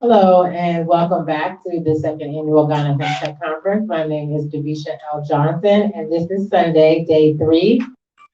Hello and welcome back to the second annual Ghana Hemptech Conference. My name is Devisha L. Johnson, and this is Sunday, day three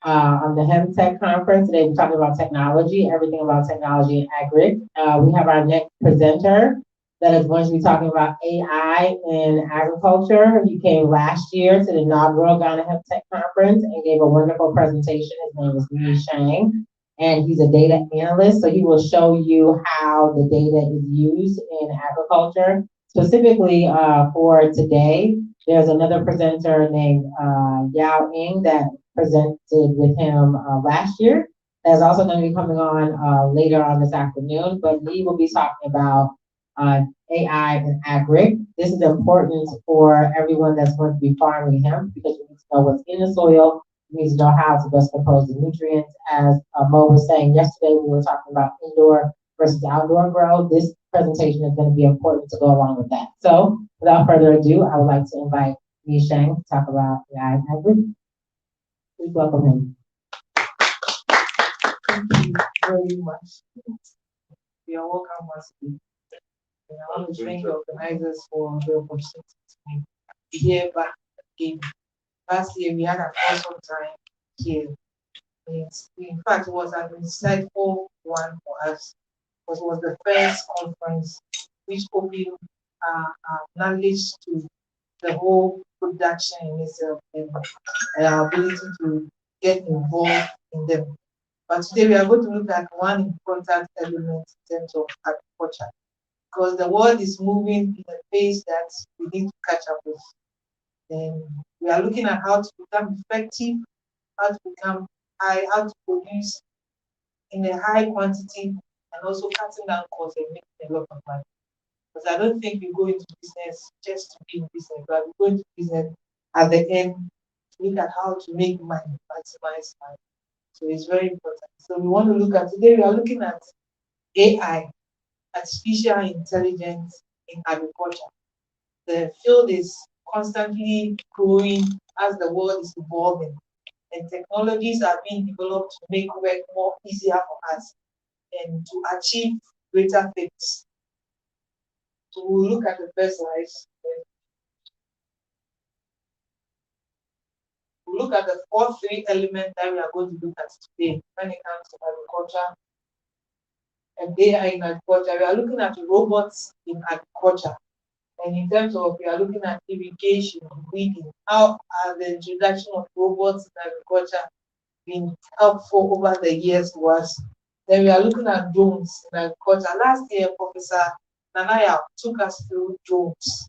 on the Hemptech Conference. Today we're talking about technology, everything about technology and agri. We have our next presenter that is going to be talking about AI in agriculture. He came last year to the inaugural Ghana Hemptech Conference and gave a wonderful presentation. His name is Lee Shang, and he's a data analyst. So he will show you how the data is used in agriculture. Specifically for today, there's another presenter named Yao Ing that presented with him last year. That's also going to be coming on later on this afternoon. But Lee will be talking about AI and agri. This is important for everyone that's going to be farming hemp because you need to know what's in the soil, needs to know how to best compose the nutrients. As Mo was saying yesterday, we were talking about indoor versus outdoor grow. This presentation is going to be important to go along with that. So without further ado, I would like to invite Yi Sheng to talk about AI and agri. Please welcome him. Thank you very much. You are welcome once again. And I want to thank the organizers for the opportunity to be here back again. Last year we had an awesome time here. In fact, it was an insightful one for us because it was the first conference which opened our knowledge to the whole production in itself and our ability to get involved in them. But today we are going to look at one important element in terms of agriculture because the world is moving in a pace that we need to catch up with. And we are looking at how to become effective, how to become high, how to produce in a high quantity, and also cutting down costs and making a lot of money. Because I don't think we go into business just to be in business, but we go into business at the end to look at how to make money, maximize money. So it's very important. So we want to look at today, we are looking at AI, artificial intelligence in agriculture. The field is constantly growing as the world is evolving, and technologies are being developed to make work more easier for us and to achieve greater things. So we'll look at the first slide. We'll look at the three elements that we are going to look at today when it comes to agriculture and AI in agriculture. We are looking at robots in agriculture. And in terms of, we are looking at irrigation, weeding, how are the introduction of robots in agriculture been helpful over the years to us? Then we are looking at drones in agriculture. Last year, Professor Nanaya took us through drones.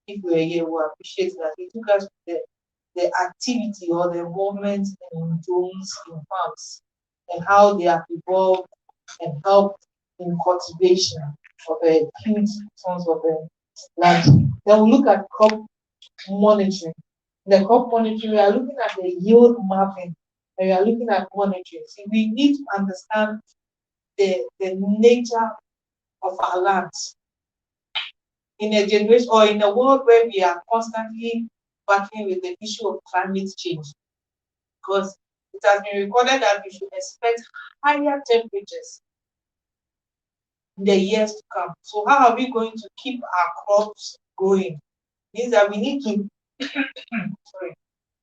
If we were here, we appreciate that. He took us through the activity or the involvement in drones in farms and how they have evolved and helped in cultivation of a huge tons of land. Then we look at crop monitoring. In the crop monitoring, we are looking at the yield mapping and we are looking at monitoring. See, we need to understand the nature of our lands in a generation or in a world where we are constantly battling with the issue of climate change, because it has been recorded that we should expect higher temperatures in the years to come. So how are we going to keep our crops growing? Means that we need to sorry,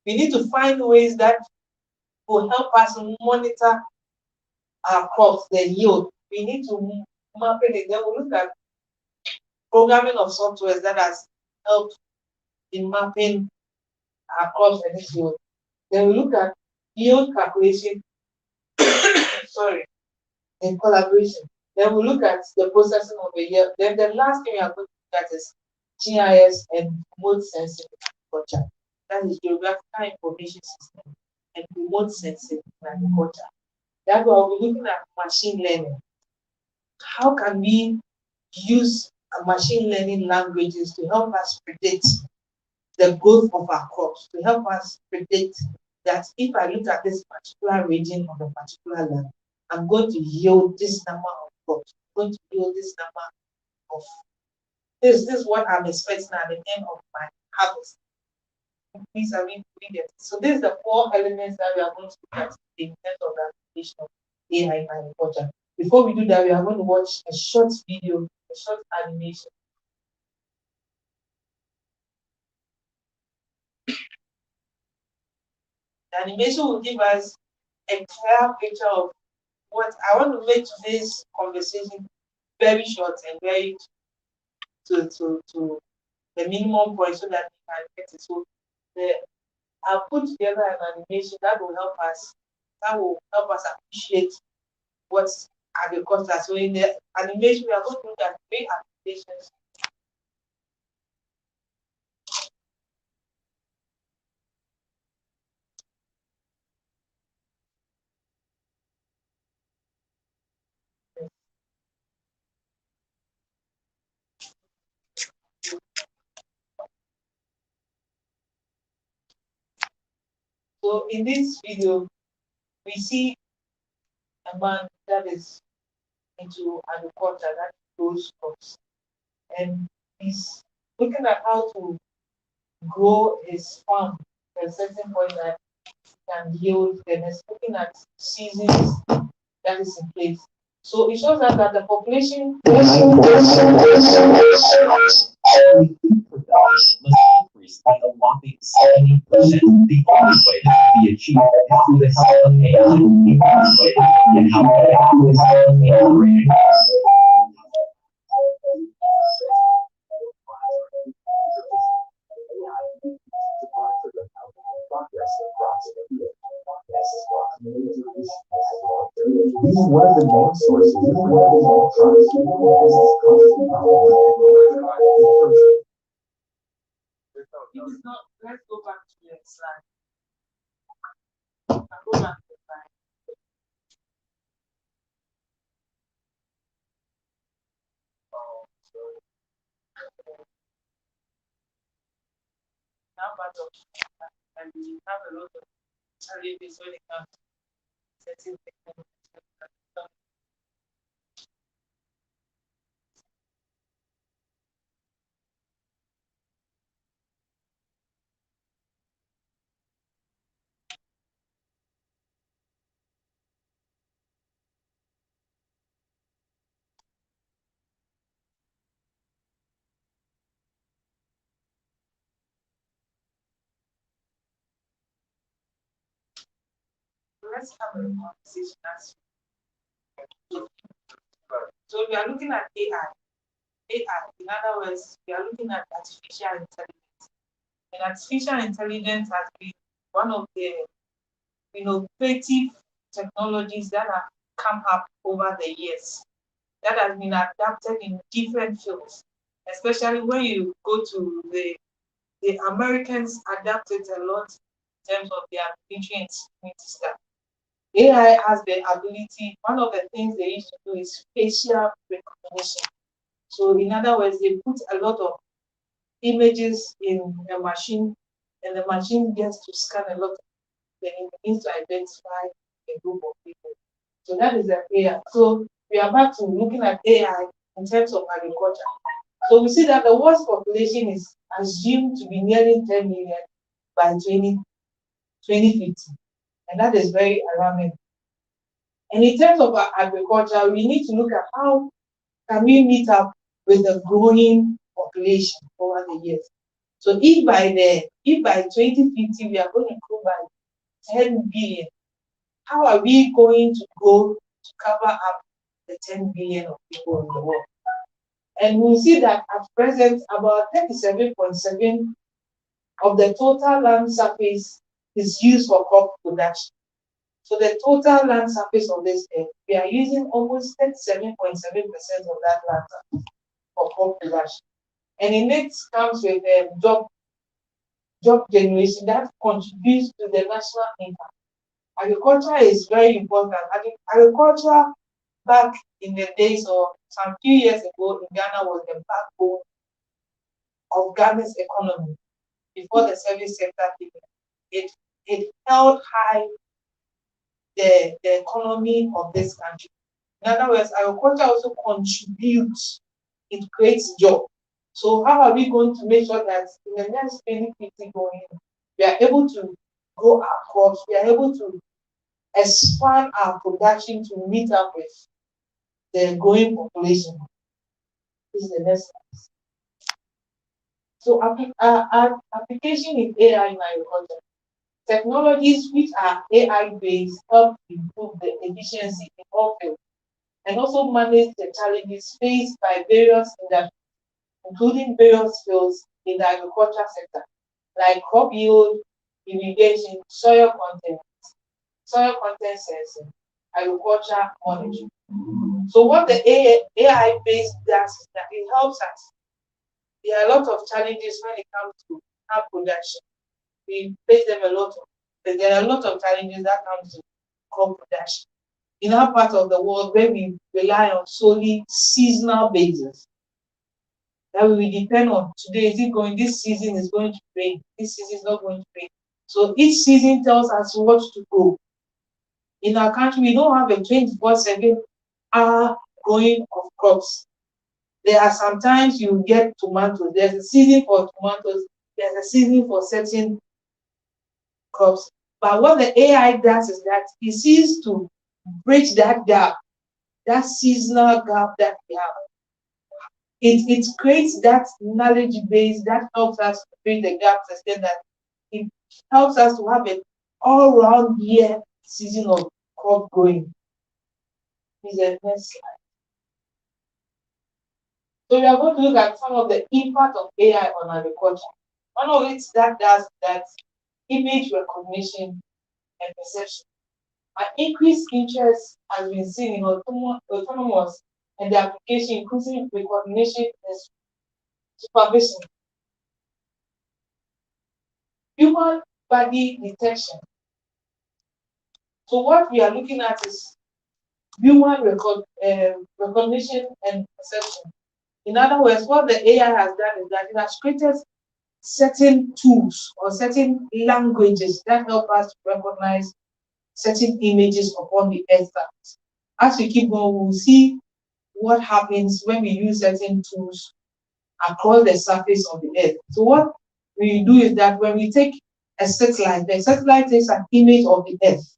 we need to find ways that will help us monitor our crops, the yield. We need to map it. Then we look at programming of softwares that has helped in mapping our crops and its yield. Then we look at yield calculation, sorry, in collaboration. Then we look at the processing of the yield. Then the last thing we are going to look at is GIS and remote sensing agriculture. That is geographical information system and remote sensing in agriculture. That's why we're looking at machine learning. How can we use machine learning languages to help us predict the growth of our crops, to help us predict that if I look at this particular region of a particular land, I'm going to yield this number of crops, I'm going to yield this number of this is what I'm expecting at the end of my harvest. These are being it. So these are the four elements that we are going to look at in terms of the application of AI in agriculture. Before we do that, we are going to watch a short video a short animation. The animation will give us a clear picture of what I want to make today's conversation very short and very to the minimum point so that we can get it. So I'll put together an animation that will help us appreciate what's agriculture. So in the animation, we are going to look at three applications. So in this video, we see a man that is into agriculture, that grows crops, and he's looking at how to grow his farm to a certain point that can yield. Then he's looking at seasons that is in place. So it shows us that the population food production must increase by a whopping 70%. The only way that can be achieved is through the help of AI. The only way and how AI is integrated. This is one of the main sources of global trust. it is not. Let's go back to the slide. Go back to the slide. Now part of and we have a lot of challenges when it comes to setting technology. Let's have a conversation as so we are looking at AI. AI, in other words, we are looking at artificial intelligence. And artificial intelligence has been one of the innovative technologies that have come up over the years that has been adapted in different fields, especially when you go to the Americans adapted a lot in terms of their military and security stuff. AI has the ability, one of the things they used to do is facial recognition. So in other words, they put a lot of images in a machine and the machine gets to scan a lot of then it begins to identify a group of people. So that is the AI. So we are back to looking at AI in terms of agriculture. So we see that the world's population is assumed to be nearly 10 million by 2050. And that is very alarming. And in terms of agriculture, we need to look at how can we meet up with the growing population over the years. So if by 2050 we are going to grow by 10 billion, how are we going to go to cover up the 10 billion of people in the world? And we see that at present, about 37.7 of the total land surface is used for crop production. So the total land surface of this earth, we are using almost 37.7% of that land surface for crop production. And in it comes with job generation that contributes to the national income. Agriculture is very important. Agriculture back in the days or some few years ago in Ghana was the backbone of Ghana's economy before the service sector came in. It held high the economy of this country. In other words, agriculture also contributes, it creates jobs. So how are we going to make sure that in the next 2050 going, we are able to grow our crops, we are able to expand our production to meet up with the growing population? This is the next slide. So application in AI in agriculture. Technologies which are AI-based help improve the efficiency in all fields and also manage the challenges faced by various industries, including various fields in the agriculture sector, like crop yield, irrigation, soil content sensing, agriculture monitoring. So what the AI-based does is that it helps us. There are a lot of challenges when it comes to crop production. We face them a lot of, but there are a lot of challenges that comes to crop production. In our part of the world where we rely on solely seasonal basis, that we depend on today, is it going, this season is going to rain, this season is not going to rain. So each season tells us what to grow. In our country, we don't have a 24/7 hour growing of crops. There are sometimes you get tomatoes, there's a season for tomatoes, there's a season for certain crops. But what the AI does is that it sees to bridge that gap, that seasonal gap that we have. It creates that knowledge base that helps us to bridge the gap to extent that it helps us to have an all-round year season of crop growing. Is the next slide. So we are going to look at some of the impact of AI on agriculture. One of it that does that image recognition and perception. An increased interest has been seen in autonomous and the application, including recognition and supervision. Human body detection. So what we are looking at is human recognition and perception. In other words, what the AI has done is that it has created certain tools or certain languages that help us to recognize certain images upon the earth. As we keep going, we'll see what happens when we use certain tools across the surface of the earth. So what we do is that when we take a satellite, the satellite takes an image of the earth.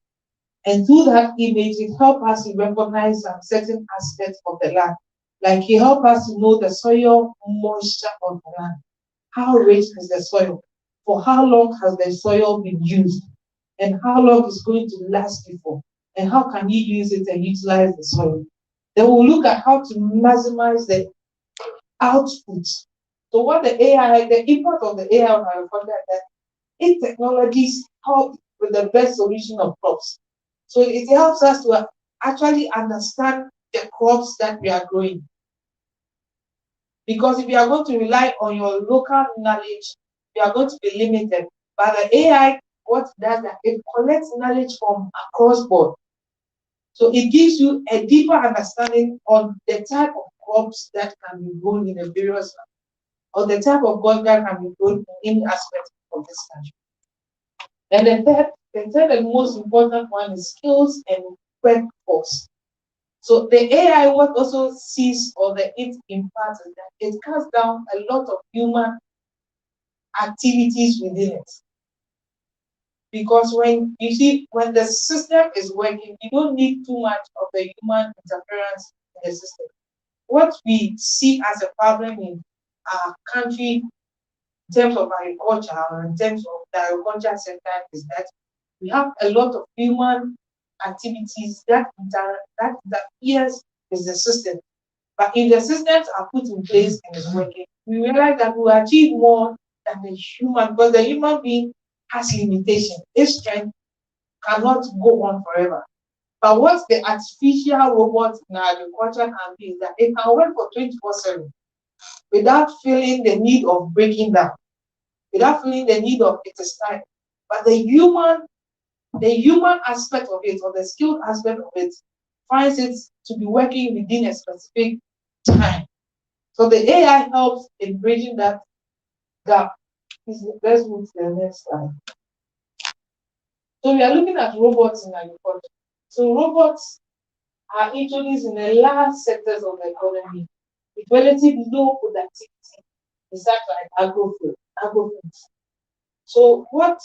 And through that image, it helps us to recognize some certain aspects of the land. Like it helps us to know the soil moisture of the land. How rich is the soil? For how long has the soil been used? And how long is going to last before? And how can you use it and utilize the soil? Then we'll look at how to maximize the output. So what the AI, the impact of the AI on agriculture is that its technologies help with the best solution of crops. So it helps us to actually understand the crops that we are growing. Because if you are going to rely on your local knowledge, you are going to be limited. But the AI, what does that? It collects knowledge from across board. So it gives you a deeper understanding on the type of crops that can be grown in a various land, or the type of crops that can be grown in any aspect of this country. And the third and most important one is skills and workforce. So the AI what also sees or its impact is that it cuts down a lot of human activities within it. Because when you see, when the system is working, you don't need too much of the human interference in the system. What we see as a problem in our country in terms of agriculture or in terms of the agriculture sector is that we have a lot of human activities that interferes with the system. But if the systems are put in place and is working, we realize that we achieve more than the human, because the human being has limitation. Its strength cannot go on forever. But what the artificial robot in agriculture can be is that it can work for 24/7 without feeling the need of breaking down, without feeling the need of it is time. But the human aspect of it, or the skilled aspect of it, finds it to be working within a specific time. So the AI helps in bridging that gap. Let's move to the next slide. So we are looking at robots in agriculture. So robots are introduced in the large sectors of the economy with relatively low productivity, such like agro-food. So what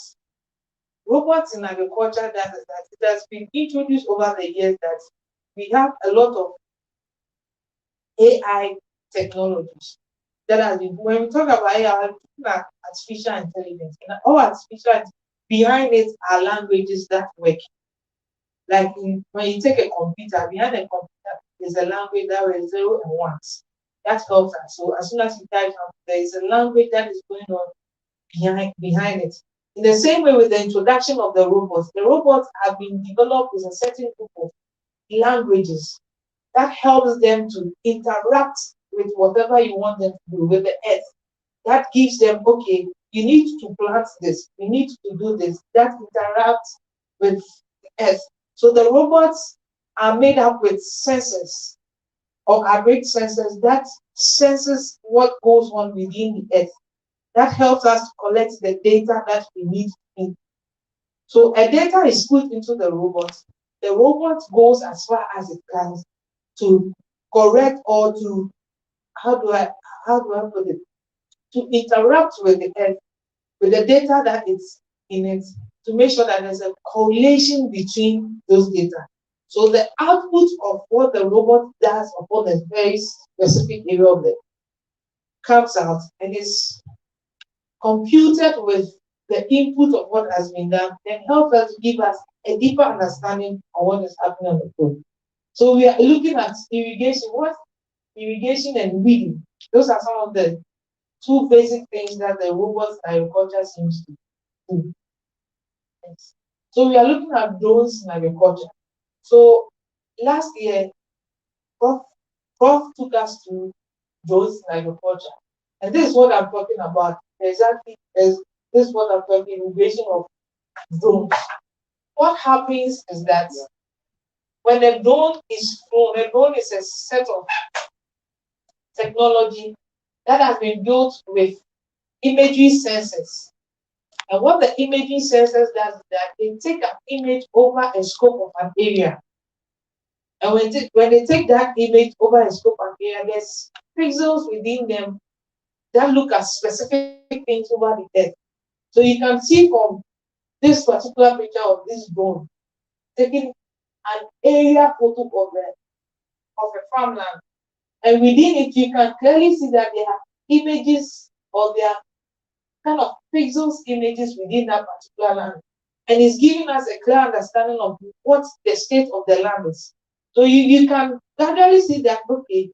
robots in agriculture does is that it has been introduced over the years that we have a lot of AI technologies that has been, when we talk about AI, we're looking at artificial intelligence. And all artificial, behind it are languages that work. Like when you take a computer, behind a computer is a language that was 0 and 1s. That helps us. So as soon as you type something, there is a language that is going on behind it. In the same way with the introduction of the robots have been developed with a certain group of languages that helps them to interact with whatever you want them to do with the earth. That gives them, okay, you need to plant this, you need to do this, that interacts with the earth. So the robots are made up with sensors or arrayed sensors that senses what goes on within the earth. That helps us to collect the data that we need. So a data is put into the robot. The robot goes as far as it can to correct or to, how do I put it, to interact with the earth, with the data that is in it, to make sure that there's a correlation between those data. So the output of what the robot does upon a very specific area of the comes out and is computed with the input of what has been done, and helps us to give us a deeper understanding of what is happening on the globe. So we are looking at irrigation. What irrigation and weeding? Those are some of the two basic things that the robots agriculture seems to do. Yes. So we are looking at drones in agriculture. So last year, Prof took us to drones in agriculture. And this is what I'm talking about. Exactly, this is what I'm talking, irrigation of drones. What happens is that when a drone is flown, a drone is a set of technology that has been built with imagery sensors. And what the imagery sensors does is that they take an image over a scope of an area. And when they take that image over a scope of an area, there's pixels within them that look at specific things over the earth. So you can see from this particular picture of this drone taking an area photo of a farmland. And within it, you can clearly see that there are images or there are kind of pixels images within that particular land. And it's giving us a clear understanding of what the state of the land is. So you can gradually see that, okay,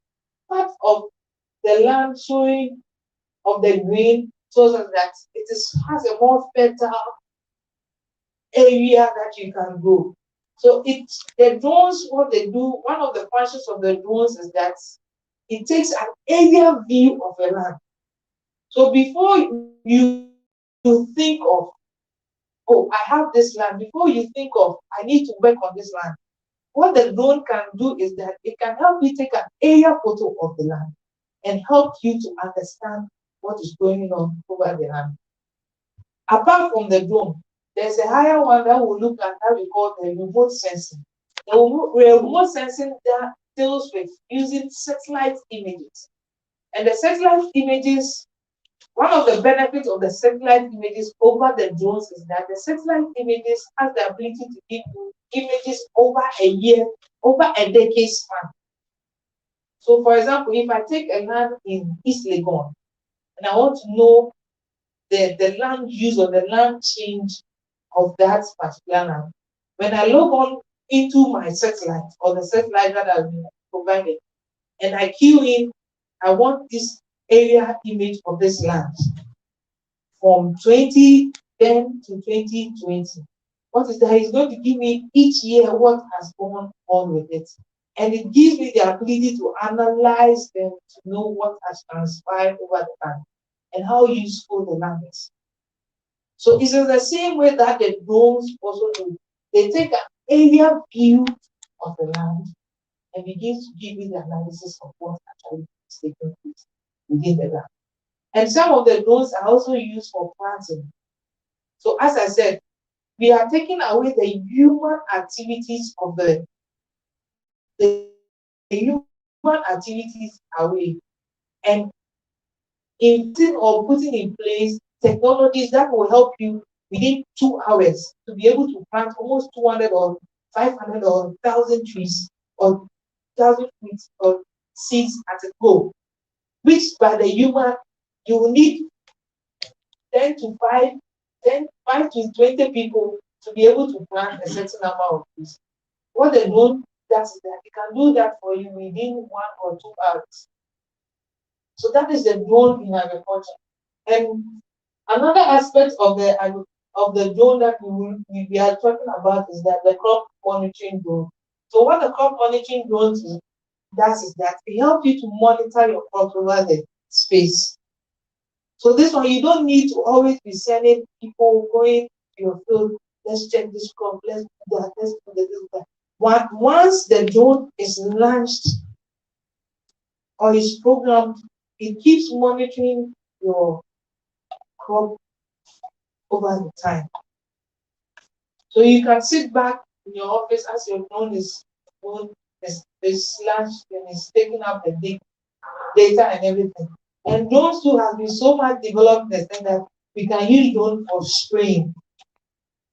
part of the land showing of the green shows us that it has a more fertile area that you can go. So the drones, what they do, one of the functions of the drones is that it takes an area view of a land. So before you think of, oh, I have this land, before you think of, I need to work on this land, what the drone can do is that it can help you take an area photo of the land and help you to understand what is going on over the land. Apart from the drone, there's a higher one that will look at how we call the remote sensing. The remote sensing that deals with using satellite images. And the satellite images, one of the benefits of the satellite images over the drones is that the satellite images have the ability to give you images over a year, over a decade span. So, for example, if I take a land in East Legon and I want to know the land use or the land change of that particular land, when I log on into my satellite or the satellite that has been provided and I key in, I want this area image of this land from 2010 to 2020. What is that? It's going to give me each year what has gone on with it. And it gives me the ability to analyze them to know what has transpired over the land and how useful the land is. So it's in the same way that the drones also do. They take an area view of the land and begin to give you the analysis of what actually is taking place within the land. And some of the drones are also used for planting. So as I said, we are taking away the human activities of the human activities away and putting in place technologies that will help you within 2 hours to be able to plant almost 200 or 500 or 1,000 trees or 1,000 trees or seeds at a go. which by the human, you will need 10 to 5, 10, 5 to 20 people to be able to plant a certain number of trees. What the drone does is that it can do that for you within 1 or 2 hours. So that is the drone in agriculture. And another aspect of the drone that we are talking about is that the crop monitoring drone. So what the crop monitoring drone does is that it helps you to monitor your crops over the space. So this one, you don't need to always be sending people going to your field. Let's check this crop. Let's do that. Let's do that. Once the drone is launched or is programmed, it keeps monitoring your crop over the time. So you can sit back in your office as your drone is launched and is taking up the data and everything. And drones too have been so much developed that we can use drones for spraying.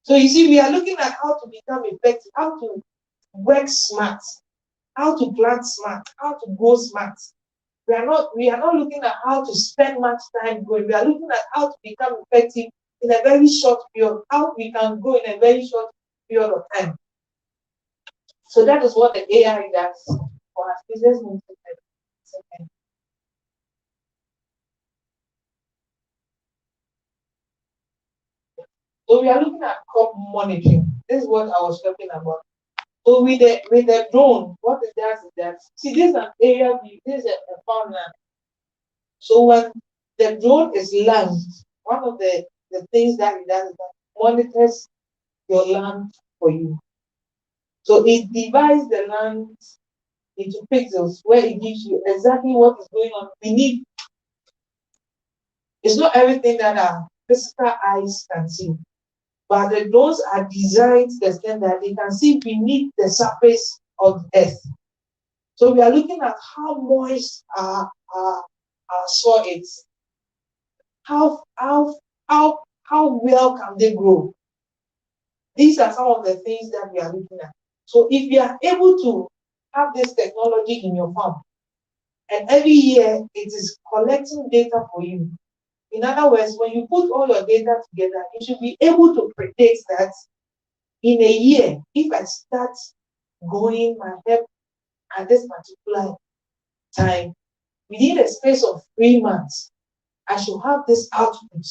So you see, we are looking at how to become effective, how to work smart, how to plant smart, how to grow smart. We are not looking at how to spend much time growing. We are looking at how to become effective in a very short period, how we can grow in a very short period of time. So that is what the AI does for us. Business. So we are looking at crop monitoring. This is what I was talking about. So with the drone, what it does is that, see, this is an area, this is a farmland. So when the drone is launched, one of the things that it does is that it monitors your land for you. So it divides the land into pixels where it gives you exactly what is going on beneath. It's not everything that our physical eyes can see, but the drones are designed to the extent that they can see beneath the surface of the earth. So we are looking at how moist our soil is. How well can they grow? These are some of the things that we are looking at. So if you are able to have this technology in your farm, and every year it is collecting data for you. In other words, when you put all your data together, you should be able to predict that in a year, if I start growing my herb at this particular time, within a space of 3 months, I should have this output.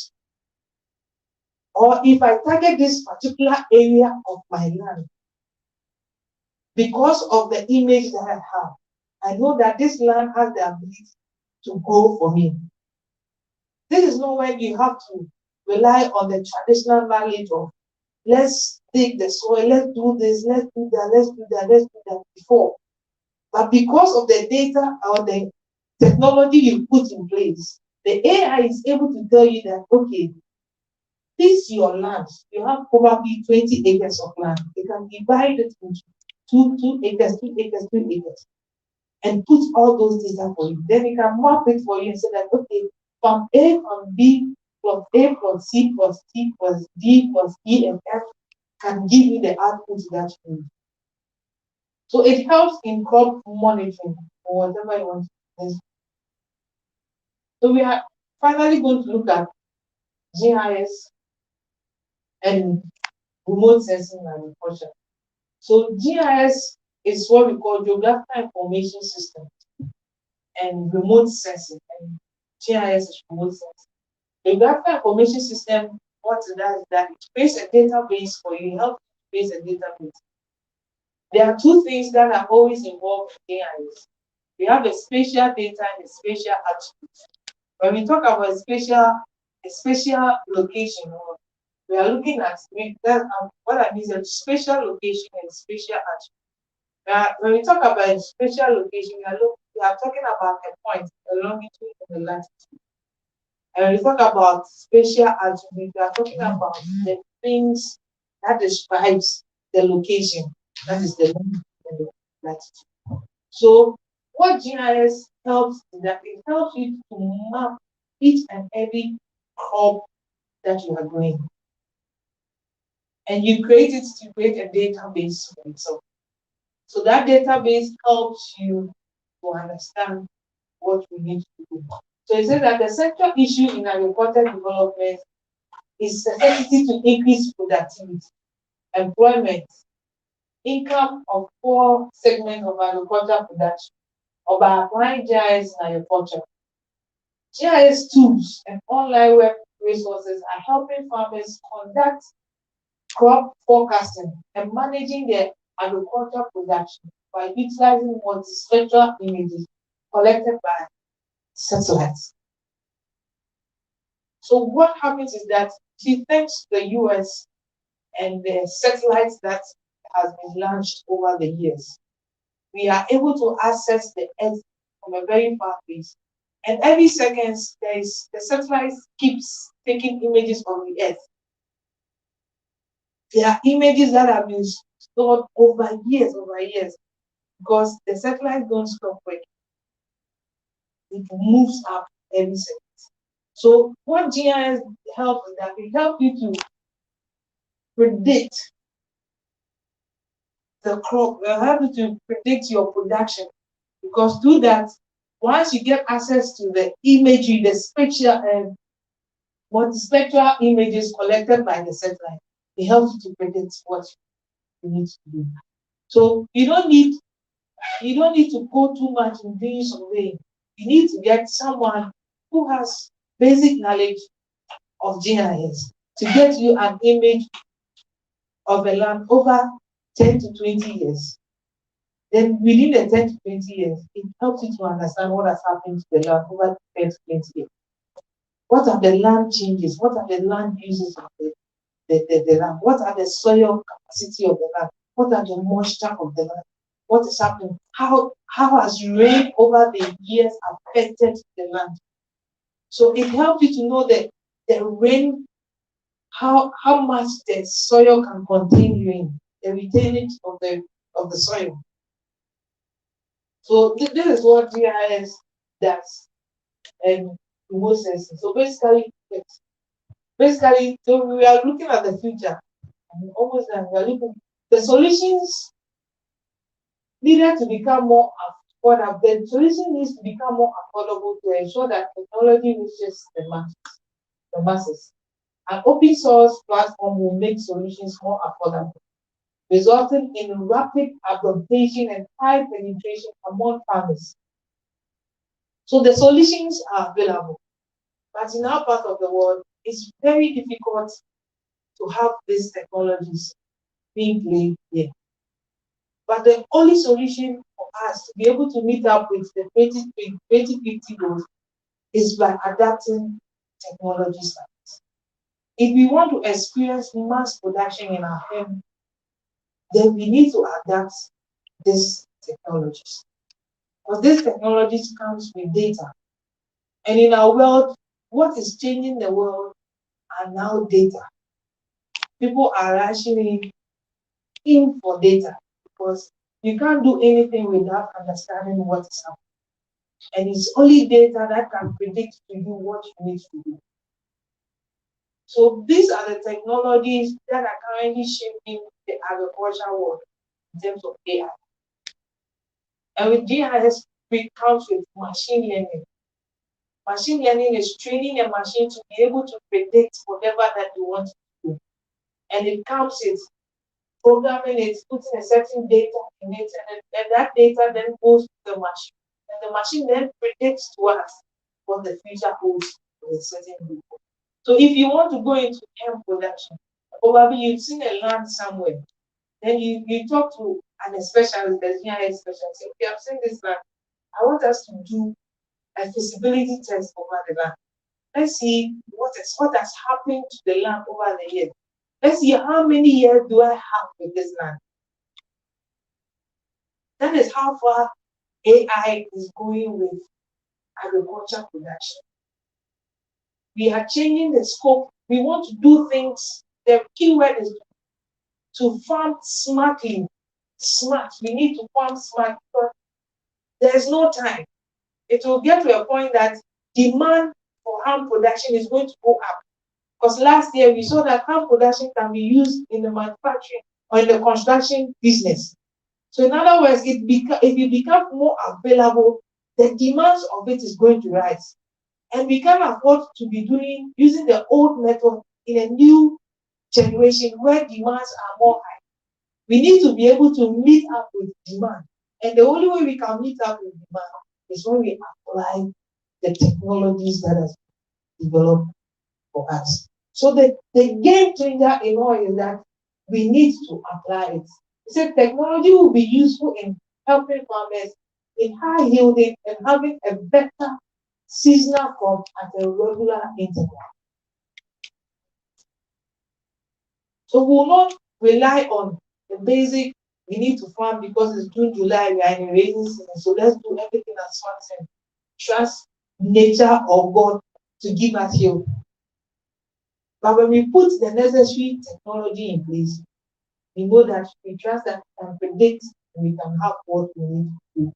Or if I target this particular area of my land, because of the image that I have, I know that this land has the ability to grow for me. This is not when you have to rely on the traditional knowledge of let's dig the soil, let's do this, let's do that, let's do that, let's do that before. But because of the data or the technology you put in place, the AI is able to tell you that, okay, this is your land. You have probably 20 acres of land. You can divide it into 2 acres, 2 acres, 2 acres, and put all those data for you. Then you can map it for you and say that, okay, from A, from B, plus A, plus C, plus T, plus D, plus E, and F can give you the output that you need. So it helps in crop monitoring or whatever you want to do. So we are finally going to look at GIS and remote sensing agriculture. So GIS is what we call geographical information system and remote sensing. And GIS is remote sensing. The geographical information system, what it does is that it creates a database for you, helps create a database. There are two things that are always involved in GIS. We have a spatial data and a spatial attribute. When we talk about a spatial location, we are looking at what I mean is a spatial location and spatial attribute. When we talk about a spatial location, we are talking about a point, a longitude and a latitude. And when we talk about spatial attribute, we are talking about the things that describes the location. That is the longitude and the latitude. So what GIS helps is that it helps you to map each and every crop that you are growing. And you create it to create a database for itself. So that database helps you to understand what we need to do. So it says that the central issue in agricultural development is necessity to increase productivity, employment, income of 4 segments of agricultural production or by applying GIS in agriculture. GIS tools and online web resources are helping farmers conduct crop forecasting and managing their agricultural production by utilizing multi-spectral images collected by satellites. So what happens is that thanks to the US and the satellites that has been launched over the years, we are able to access the Earth from a very far place. And every second, the satellite keeps taking images of the Earth. There are images that have been stored over years, because the satellites don't stop working. It moves up every second. So what GIS helps is that it helps you to predict the crop, will help you to predict your production. Because through that, once you get access to the imagery, the spectral multispectral images collected by the satellite, it helps you to predict what you need to do. So you don't need to go too much in doing surveying. You need to get someone who has basic knowledge of GIS to get you an image of a land over 10 to 20 years. Then within the 10 to 20 years, it helps you to understand what has happened to the land over 10 to 20 years. What are the land changes? What are the land uses of the land? What are the soil capacity of the land? What are the moisture of the land? What is happening? How has rain over the years affected the land? So it helps you to know the rain, how much the soil can contain rain, the retainage of the soil. So this is what GIS does, and in most senses. So basically, so we are looking at the future. And almost done. We are looking the solutions needed to become more affordable. The solution needs to become more affordable to ensure that technology reaches the masses. An open source platform will make solutions more affordable, resulting in rapid adoption and high penetration among farmers. So the solutions are available, but in our part of the world, it's very difficult to have these technologies being played here. But the only solution for us to be able to meet up with the 2050 goals is by adapting technology science. If we want to experience mass production in our home, then we need to adapt these technologies. Because these technologies comes with data. And in our world, what is changing the world are now data. People are rushing in for data because you can't do anything without understanding what is happening. And it's only data that can predict to you what you need to do. So these are the technologies that are currently shaping the agricultural world in terms of AI. And with GIS, it comes with machine learning. Machine learning is training a machine to be able to predict whatever that you want to do. And it comes with programming it, putting a certain data in it, and that data then goes to the machine. And the machine then predicts to us what the future holds for a certain group. So if you want to go into hemp production, probably you've seen a land somewhere. Then you talk to an specialist, the GIS specialist, say, okay, I've seen this land. I want us to do a feasibility test over the land. Let's see what has happened to the land over the years. Let's see how many years do I have with this land. That is how far AI is going with agriculture production. We are changing the scope. We want to do things. The keyword is to farm smartly. Smart. We need to farm smart because there is no time. It will get to a point that demand for ham production is going to go up. Because last year we saw that ham production can be used in the manufacturing or in the construction business. So in other words, if it becomes more available, the demands of it is going to rise. And we can't afford to be using the old method in a new generation where demands are more high. We need to be able to meet up with demand. And the only way we can meet up with demand is when we apply the technologies that are developed for us. So the game changer in all is that we need to apply it. He said technology will be useful in helping farmers in high yielding and having a better seasonal crop at a regular interval. So we will not rely on the basic, we need to farm because it's June, July, we are in a rainy season, so let's do everything as fast and trust nature or God to give us yield. But when we put the necessary technology in place, we know that we trust that we can predict and we can have what we need to do.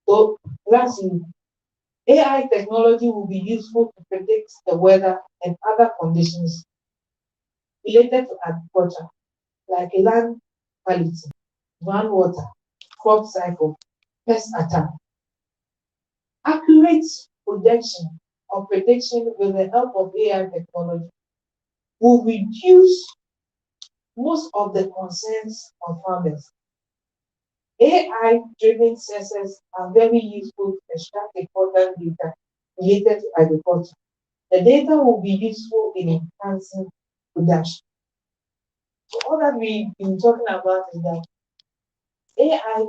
So lastly, AI technology will be useful to predict the weather and other conditions related to agriculture, like land quality, groundwater, crop cycle, pest attack. Accurate projection or prediction with the help of AI technology will reduce most of the concerns of farmers. AI-driven sensors are very useful to extract important data related to agriculture. The data will be useful in enhancing production. So all that we've been talking about is that AI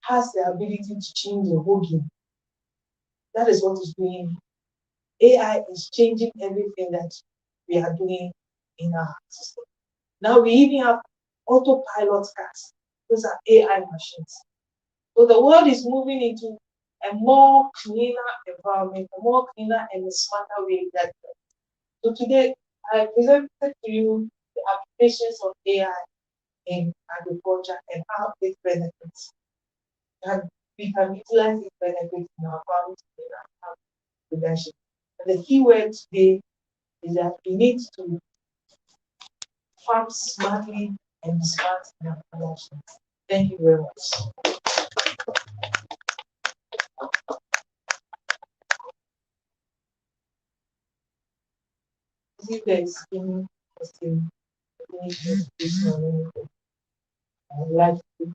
has the ability to change the whole game. That is what is doing. AI is changing everything that we are doing in our system. Now we even have autopilot cars. Those are AI machines. So the world is moving into a more cleaner environment, a more cleaner and smarter way. So today I presented to you the applications of AI in agriculture and how it benefits. And we can utilize its benefits in our farming and our production. And the key word today is that we need to farm smartly and smart in our production. Thank you very much. If there is any question, any clarification on anything, I would like to.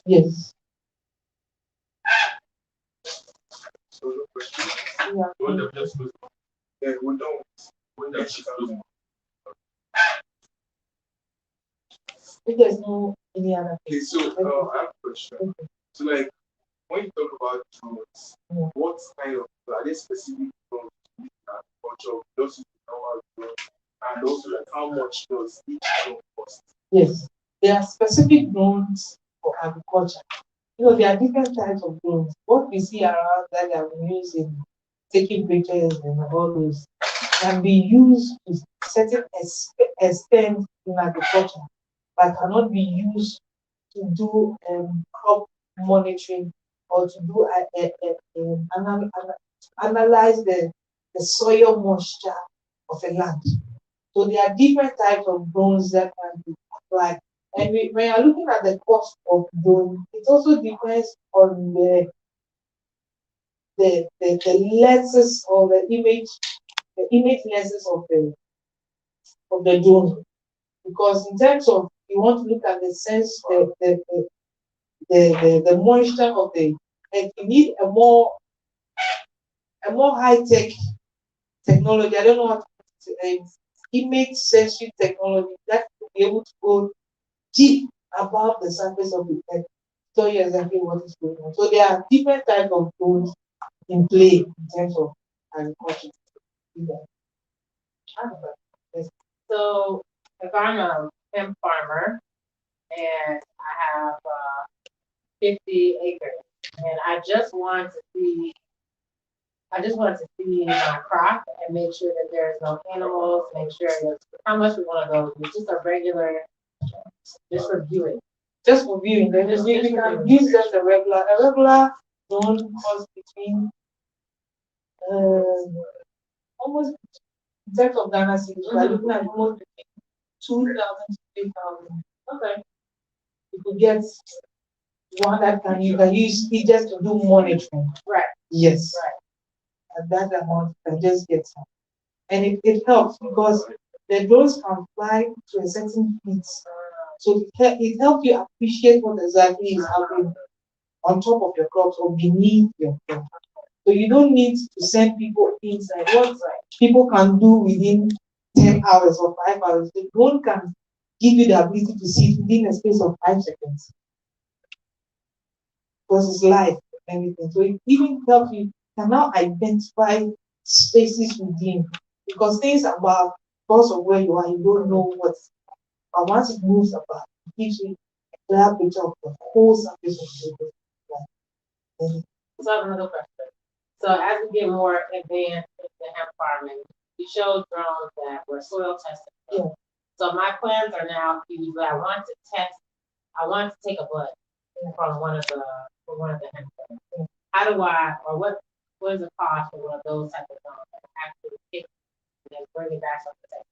Yes. If there's no any other. Okay, so I have a question. So like when you talk about drones, what kind of are they specific drones in agriculture? Those normal drones, and also like how much does each drone cost? Yes, there are specific drones for agriculture. There are different types of drones. What we see around that are used in taking pictures and all those can be used to certain extent in agriculture, but cannot be used to do crop monitoring or to do analyze the soil moisture of a land. So there are different types of drones that can be applied. And when you're looking at the cost of drone, it also depends on the lenses or the image lenses of the drone. Because in terms of you want to look at the sense, the moisture of and you need a more high-tech technology. I don't know what to say, image sensory technology that will be able to go deep above the surface of the earth, tell you exactly what is going on. So there are different types of drones in play in terms of agriculture. So if I'm a hemp farmer and I have 50 acres and I just want to see my crop and make sure that there's no animals, make sure that how much we want to go. It's just a regular, just for viewing. Just for viewing, then we can use just a regular drone costs between almost in terms of Ghana cedis, we are looking at almost 2,000 to 3,000. Okay. You could get one that you can use it just to do monitoring. Right. Yes. Right. And that amount can just get some. And it helps because the drones can fly to a certain speed. So it helps you appreciate what exactly is happening on top of your crops or beneath your crop. So you don't need to send people inside. What people can do within 10 hours or 5 hours, the drone can give you the ability to see it within a space of 5 seconds. Because it's live and everything. So it even helps you can now identify spaces within. Because things above, because of where you are, you don't know what's. But once it moves about, it gives you a clear picture of the whole surface of the world. So I have another question. So as we get more advanced in hemp farming, you showed drones that were soil tested. Yeah. So my plans are now usually I want to take a bud from one of the hemp farms. How do I, or what is the cost for one of those type of drones that actually pick and then bring it back from the test?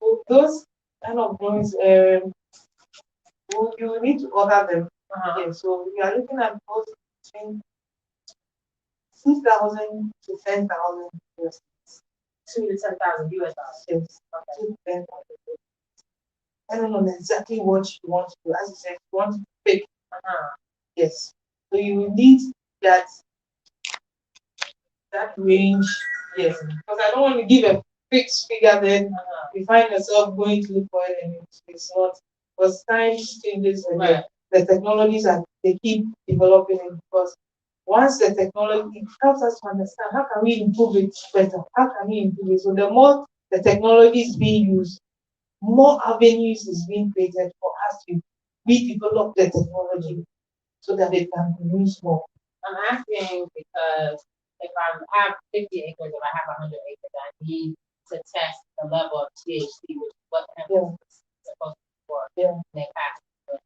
So those kind of drones, you need to order them. Okay, so we are looking at those between 2,000 to 10,000 US. 2 to 10,000 US dollars. Yes. Okay. 2 to 10,000. I don't know exactly what you want to do. As I said, you want to pick. Yes. So you will need that range. Yes. Because I don't want to give a fixed figure, then you find yourself going to look for it and it's not. Because time changes and the technologies and they keep developing it because once the technology, it helps us to understand how can we improve it better, how can we improve it. So the more the technology is being used, more avenues is being created for us to redevelop the technology so that it can be used more. I'm asking because if I have 50 acres, if I have 100 acres, I need to test the level of THC, which is what hemp is supposed to be for. Yeah. And they pass it.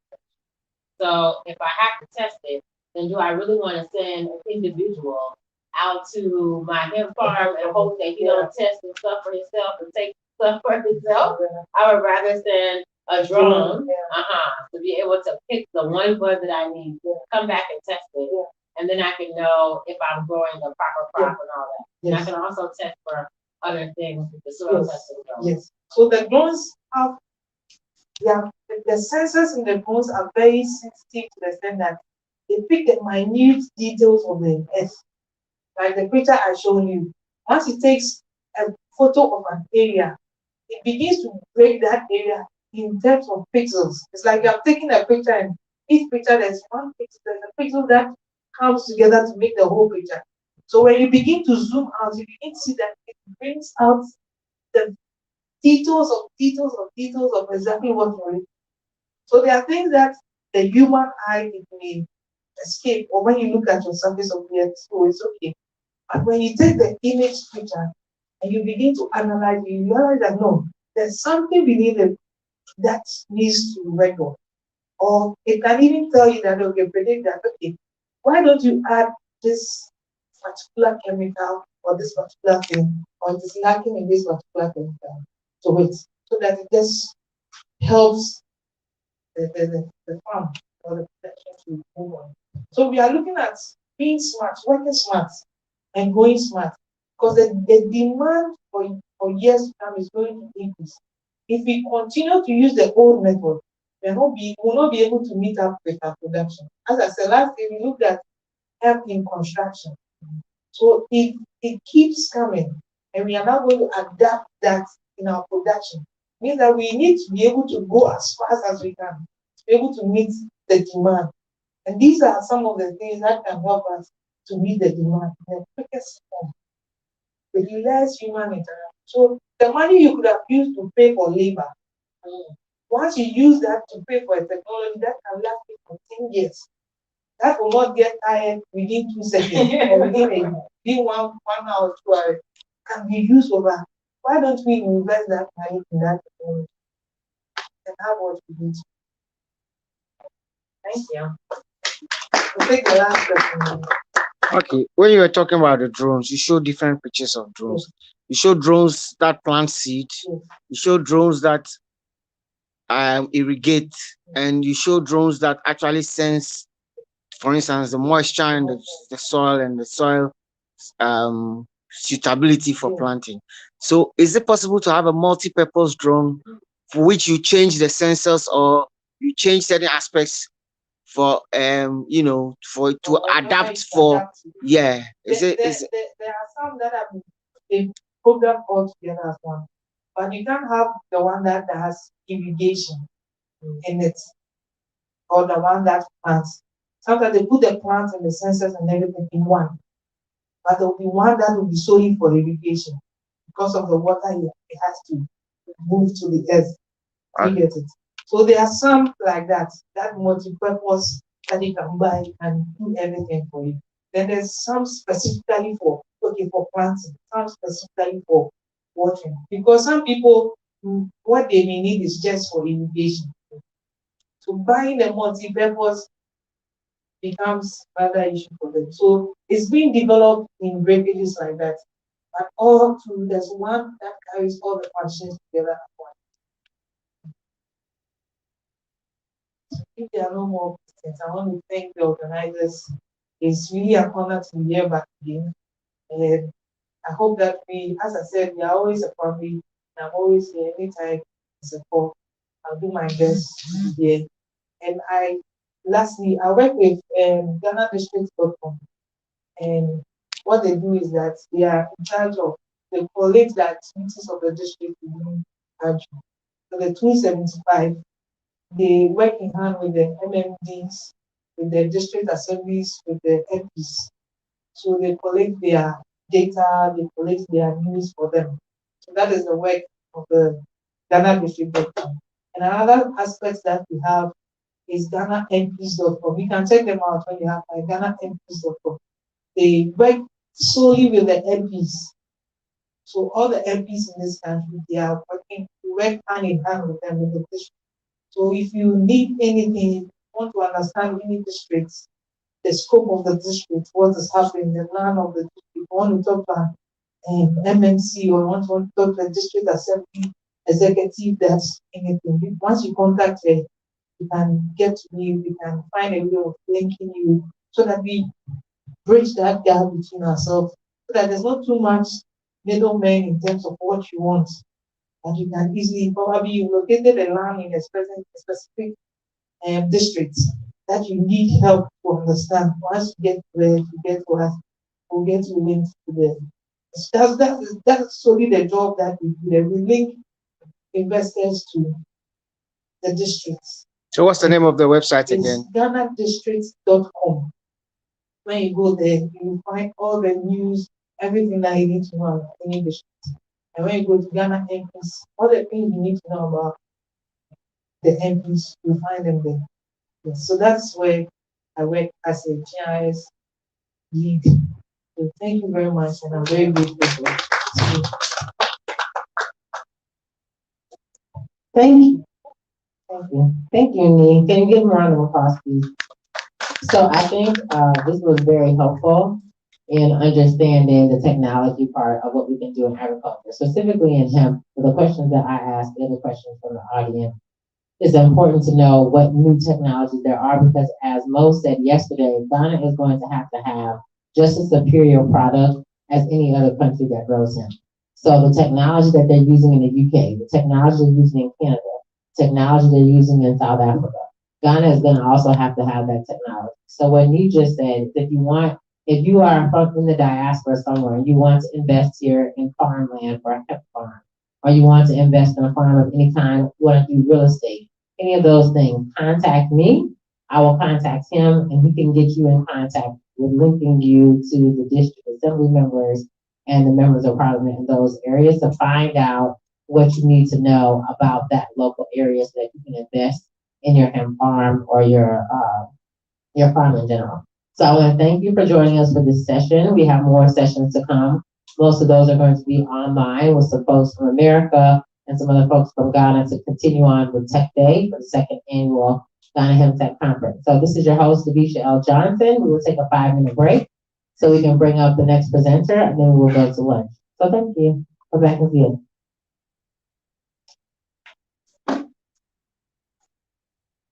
So if I have to test it, then do I really want to send an individual out to my hemp farm and hope that he don't test and stuff for himself and take stuff for himself? I would rather send a drone to be able to pick the one bud that I need, come back and test it, and then I can know if I'm growing the proper crop and all that. And I can also test for other things with the soil testing. Yes. So the drones have the sensors in the drones are very sensitive to the extent that they pick the minute details of the earth. Like the picture I showed you. Once it takes a photo of an area, it begins to break that area in terms of pixels. It's like you're taking a picture and each picture there's one pixel, there's a pixel that comes together to make the whole picture. So when you begin to zoom out, you begin to see that it brings out the details of exactly what you're looking. So there are things that the human eye may escape, or when you look at your surface of the earth, so it's okay. But when you take the image picture and you begin to analyze, you realize that no, there's something beneath it that needs to be worked on. Or it can even tell you that, okay, predict that, okay, why don't you add this particular chemical or this particular thing, or it is lacking in this particular chemical to it, so that it just helps the farm or the protection to move on. So we are looking at being smart, working smart, and going smart, because the demand for years to come is going to increase. If we continue to use the old method, we will not be able to meet up with our production. As I said last year, we looked at help in construction. So it keeps coming, and we are now going to adapt that in our production. Means that we need to be able to go as fast as we can to be able to meet the demand. And these are some of the things that can help us to meet the demand in the quickest form with less human interaction. So the money you could have used to pay for labor, once you use that to pay for a technology that can last you for 10 years, that will not get tired within 2 seconds or within 1 hour, 2 hours, can be used over. Why don't we invest that money in that technology and have what we need? Thank you. We'll take the last question. Okay, when you were talking about the drones, you show different pictures of drones. You show drones that plant seed. You show drones that irrigate, and you show drones that actually sense, for instance, the moisture in the soil and the soil suitability for planting. So is it possible to have a multi-purpose drone for which you change the sensors or you change certain aspects for for it to adapt for There is it are some that have been programmed all together as one, but you can't have the one that has irrigation in it or the one that plants. Sometimes they put the plants and the sensors and everything in one, but there will be one that will be solely for irrigation because of the water it has to move to the earth. You get it? So there are some like that multi-purpose that you can buy and do everything for you. Then there's some specifically for planting, some specifically for watering. Because some people what they may need is just for irrigation. So buying a multi-purpose becomes another issue for them. So it's being developed in breakages like that. But all through there's one that carries all the functions together at once. If there are no more questions, I want to thank the organizers. It's really an honor to be here back again. And I hope that as I said, we are always a family. And I'm always here anytime I support. I'll do my best to be here. And lastly, I work with GhanaDistricts.com. And what they do is that they are in charge of, they collate the activities of the district within the country. So the 275, they work in hand with the MMDs, with the district assemblies, with the MPs. So they collect their data, they collect their news for them. So that is the work of the Ghana District.com. And another aspect that we have is GhanaMPs.com. You can check them out when you have GhanaMPs.com. They work solely with the MPs. So all the MPs in this country, they are working, work hand in hand with them in the district. So if you need anything, if you want to understand any districts, the scope of the district, what is happening, the plan of the district, you want to talk to an MMC or want to talk to the district assembly executive, that's anything. Once you contact her, you can get to me, we can find a way of linking you so that we bridge that gap between ourselves, so that there's not too much middlemen in terms of what you want. And you can easily, probably you located a land in a specific district that you need help to understand. Once you get where you get to us, we'll get you linked to the. That's solely the job that we do. We link investors to the districts. So what's the name of the website again? It's GhanaDistricts.com. When you go there, you find all the news, everything that you need to know about any district. And when you go to Ghana MPs, all the things you need to know about the MPs, you find them there. Yes. So that's where I work as a GIS lead. So thank you very much, and I'm very grateful. Thank you. Thank you. Thank you, Nee. Can you give a round of applause, please? So I think this was very helpful in understanding the technology part of what we can do in agriculture, specifically in hemp. The questions that I asked and the questions from the audience, it's important to know what new technologies there are, because as Mo said yesterday, Ghana is going to have just a superior product as any other country that grows hemp. So the technology that they're using in the UK, the technology they're using in Canada, technology they're using in South Africa, Ghana is going to also have to have that technology. So what you just said, if you are from in the diaspora somewhere and you want to invest here in farmland for a hemp farm, or you want to invest in a farm of any kind, you want to do real estate, any of those things, contact me. I will contact him and he can get you in contact with linking you to the district assembly members and the members of parliament in those areas to find out what you need to know about that local area so that you can invest in your hemp farm or your farm in general. So I want to thank you for joining us for this session. We have more sessions to come. Most of those are going to be online with some folks from America and some other folks from Ghana to continue on with Tech Day for the second annual Ghana Hemptech Conference. So this is your host, Devisha L. Johnson. We will take a 5-minute break so we can bring up the next presenter and then we will go to lunch. So thank you. Come back and see you.